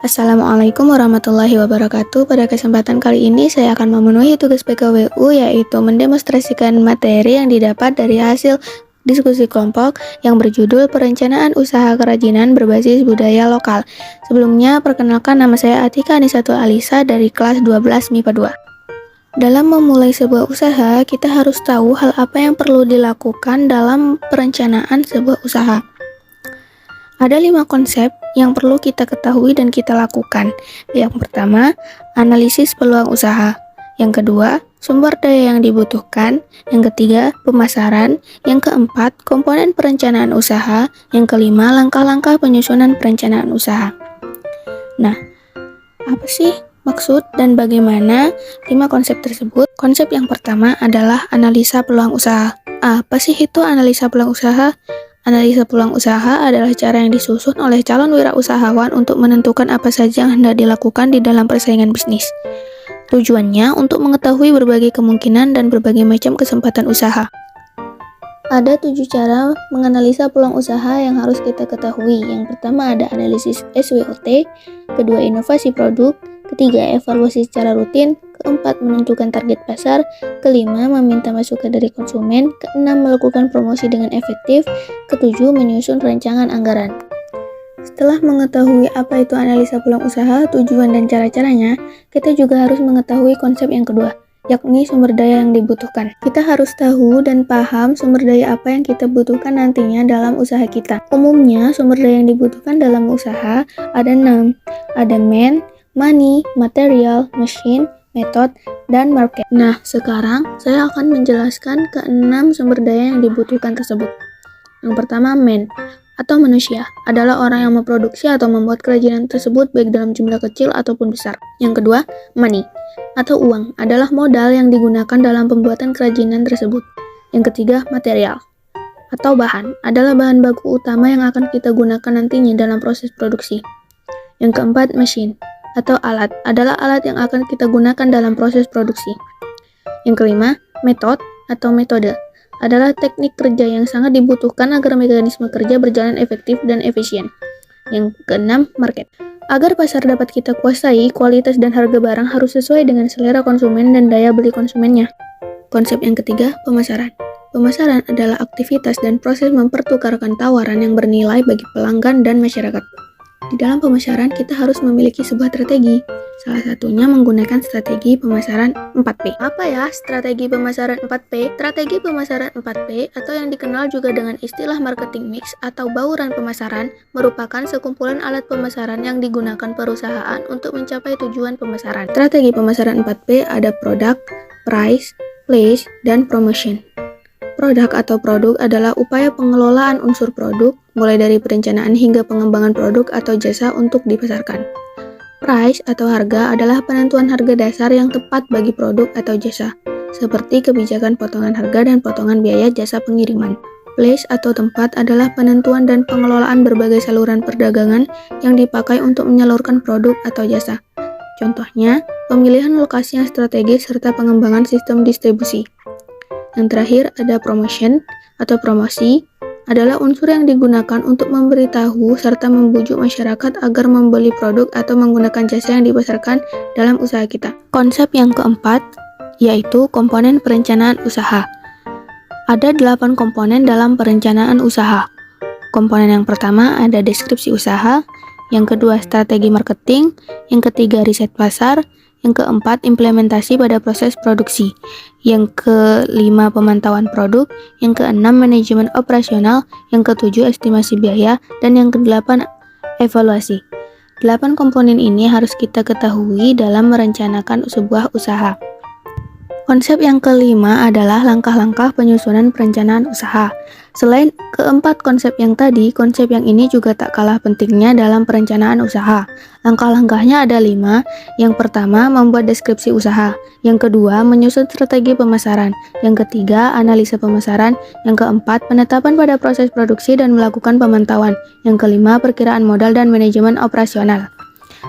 Assalamualaikum warahmatullahi wabarakatuh. Pada kesempatan kali ini saya akan memenuhi tugas PKWU, yaitu mendemonstrasikan materi yang didapat dari hasil diskusi kelompok yang berjudul Perencanaan Usaha Kerajinan Berbasis Budaya Lokal. Sebelumnya, perkenalkan, nama saya Atika Anisatul Alisa dari kelas 12 MIPA 2. Dalam memulai sebuah usaha, kita harus tahu hal apa yang perlu dilakukan dalam perencanaan sebuah usaha. Ada 5 konsep yang perlu kita ketahui dan kita lakukan. Yang pertama, analisis peluang usaha. Yang kedua, sumber daya yang dibutuhkan. Yang ketiga, pemasaran. Yang keempat, komponen perencanaan usaha. Yang kelima, langkah-langkah penyusunan perencanaan usaha. Nah, apa sih maksud dan bagaimana 5 konsep tersebut? Konsep yang pertama adalah analisa peluang usaha. Apa sih itu analisa peluang usaha? Analisa peluang usaha adalah cara yang disusun oleh calon wirausahawan untuk menentukan apa saja yang hendak dilakukan di dalam persaingan bisnis. Tujuannya untuk mengetahui berbagai kemungkinan dan berbagai macam kesempatan usaha. Ada 7 cara menganalisa peluang usaha yang harus kita ketahui. Yang pertama ada analisis SWOT, kedua inovasi produk, ketiga evaluasi secara rutin, keempat menentukan target pasar, kelima meminta masukan dari konsumen, keenam melakukan promosi dengan efektif, ketujuh menyusun rancangan anggaran. Setelah mengetahui apa itu analisa peluang usaha, tujuan dan cara-caranya, kita juga harus mengetahui konsep yang kedua, yakni sumber daya yang dibutuhkan. Kita harus tahu dan paham sumber daya apa yang kita butuhkan nantinya dalam usaha kita. Umumnya, sumber daya yang dibutuhkan dalam usaha ada 6. Ada money, material, machine, method, dan market. Nah, sekarang saya akan menjelaskan ke-6 sumber daya yang dibutuhkan tersebut. Yang pertama, atau manusia, adalah orang yang memproduksi atau membuat kerajinan tersebut baik dalam jumlah kecil ataupun besar. Yang kedua, money, atau uang, adalah modal yang digunakan dalam pembuatan kerajinan tersebut. Yang ketiga, material, atau bahan, adalah bahan baku utama yang akan kita gunakan nantinya dalam proses produksi. Yang keempat, machine, atau alat, adalah alat yang akan kita gunakan dalam proses produksi. Yang kelima, method atau metode, adalah teknik kerja yang sangat dibutuhkan agar mekanisme kerja berjalan efektif dan efisien. Yang keenam, market. Agar pasar dapat kita kuasai, kualitas dan harga barang harus sesuai dengan selera konsumen dan daya beli konsumennya. Konsep yang ketiga, pemasaran. Pemasaran adalah aktivitas dan proses mempertukarkan tawaran yang bernilai bagi pelanggan dan masyarakat. Di dalam pemasaran, kita harus memiliki sebuah strategi. Salah satunya menggunakan strategi pemasaran 4P. Apa ya strategi pemasaran 4P? Strategi pemasaran 4P atau yang dikenal juga dengan istilah marketing mix atau bauran pemasaran merupakan sekumpulan alat pemasaran yang digunakan perusahaan untuk mencapai tujuan pemasaran. Strategi pemasaran 4P ada product, price, place, dan promotion. Produk atau produk adalah upaya pengelolaan unsur produk, mulai dari perencanaan hingga pengembangan produk atau jasa untuk dipasarkan. Price atau harga adalah penentuan harga dasar yang tepat bagi produk atau jasa, seperti kebijakan potongan harga dan potongan biaya jasa pengiriman. Place atau tempat adalah penentuan dan pengelolaan berbagai saluran perdagangan yang dipakai untuk menyalurkan produk atau jasa. Contohnya, pemilihan lokasi yang strategis serta pengembangan sistem distribusi. Yang terakhir ada promotion atau promosi, adalah unsur yang digunakan untuk memberitahu serta membujuk masyarakat agar membeli produk atau menggunakan jasa yang dipasarkan dalam usaha kita. Konsep yang keempat yaitu komponen perencanaan usaha. Ada 8 komponen dalam perencanaan usaha. Komponen yang pertama ada deskripsi usaha, yang kedua strategi marketing, yang ketiga riset pasar, yang keempat, implementasi pada proses produksi. Yang kelima, pemantauan produk. Yang keenam, manajemen operasional. Yang ketujuh, estimasi biaya. Dan yang kedelapan, evaluasi. 8 komponen ini harus kita ketahui dalam merencanakan sebuah usaha. Konsep yang kelima adalah langkah-langkah penyusunan perencanaan usaha. Selain keempat konsep yang tadi, konsep yang ini juga tak kalah pentingnya dalam perencanaan usaha. Langkah-langkahnya ada 5. Yang pertama, membuat deskripsi usaha. Yang kedua, menyusun strategi pemasaran. Yang ketiga, analisa pemasaran. Yang keempat, penetapan pada proses produksi dan melakukan pemantauan. Yang kelima, perkiraan modal dan manajemen operasional.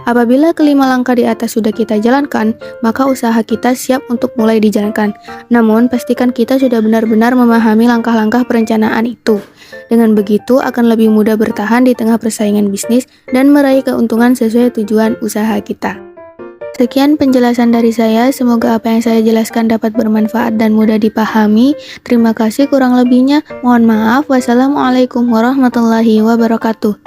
Apabila kelima langkah di atas sudah kita jalankan, maka usaha kita siap untuk mulai dijalankan. Namun, pastikan kita sudah benar-benar memahami langkah-langkah perencanaan itu. Dengan begitu, akan lebih mudah bertahan di tengah persaingan bisnis dan meraih keuntungan sesuai tujuan usaha kita. Sekian penjelasan dari saya, semoga apa yang saya jelaskan dapat bermanfaat dan mudah dipahami. Terima kasih, kurang lebihnya mohon maaf. Wassalamualaikum warahmatullahi wabarakatuh.